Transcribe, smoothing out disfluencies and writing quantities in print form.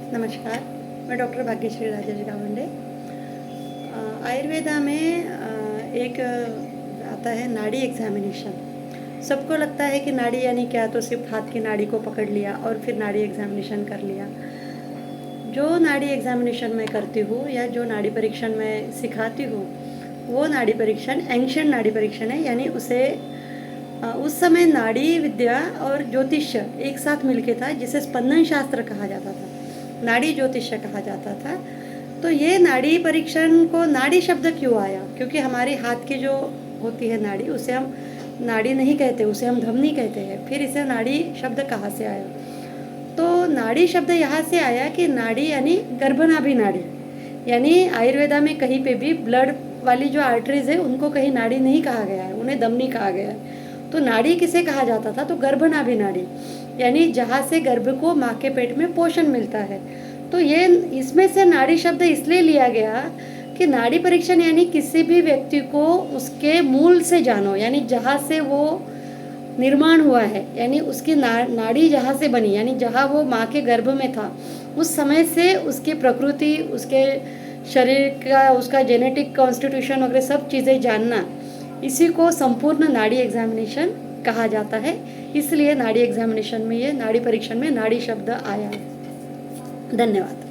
नमस्कार, मैं डॉक्टर भाग्यश्री राजेश गावंडे। आयुर्वेदा में एक आता है नाड़ी एग्जामिनेशन। सबको लगता है कि नाड़ी यानी क्या, तो सिर्फ हाथ की नाड़ी को पकड़ लिया और फिर नाड़ी एग्जामिनेशन कर लिया। जो नाड़ी एग्जामिनेशन मैं करती हूँ या जो नाड़ी परीक्षण मैं सिखाती हूँ, वो नाड़ी परीक्षण एंशिएंट नाड़ी परीक्षण है। यानी उस समय नाड़ी विद्या और ज्योतिष्य एक साथ मिलके था, जिसे स्पंदन शास्त्र कहा जाता था, नाड़ी ज्योतिष्य कहा जाता था। तो ये नाड़ी परीक्षण को नाड़ी शब्द क्यों आया? क्योंकि हमारे हाथ की जो होती है नाड़ी, उसे हम नाड़ी नहीं कहते, उसे हम धमनी कहते हैं। फिर इसे नाड़ी शब्द कहाँ से आया? तो नाड़ी शब्द यहाँ से आया कि नाड़ी यानी गर्भनाभि नाड़ी। यानी आयुर्वेदा में कहीं पे भी ब्लड वाली जो आर्टरीज है उनको कहीं नाड़ी नहीं कहा गया है, उन्हें धमनी कहा गया है। तो नाड़ी किसे कहा जाता था? तो गर्भनाभि नाड़ी, यानी जहाँ से गर्भ को माँ के पेट में पोषण मिलता है। तो ये इसमें से नाड़ी शब्द इसलिए लिया गया कि नाड़ी परीक्षण यानी किसी भी व्यक्ति को उसके मूल से जानो, यानी जहाँ से वो निर्माण हुआ है, यानी उसकी नाड़ी जहाँ से बनी, यानी जहाँ वो माँ के गर्भ में था उस समय से उसकी प्रकृति, उसके शरीर का, उसका जेनेटिक कॉन्स्टिट्यूशन वगैरह सब चीज़ें जानना, इसी को संपूर्ण नाड़ी एग्जामिनेशन कहा जाता है। इसलिए नाड़ी एग्जामिनेशन में, ये नाड़ी परीक्षण में नाड़ी शब्द आया। धन्यवाद।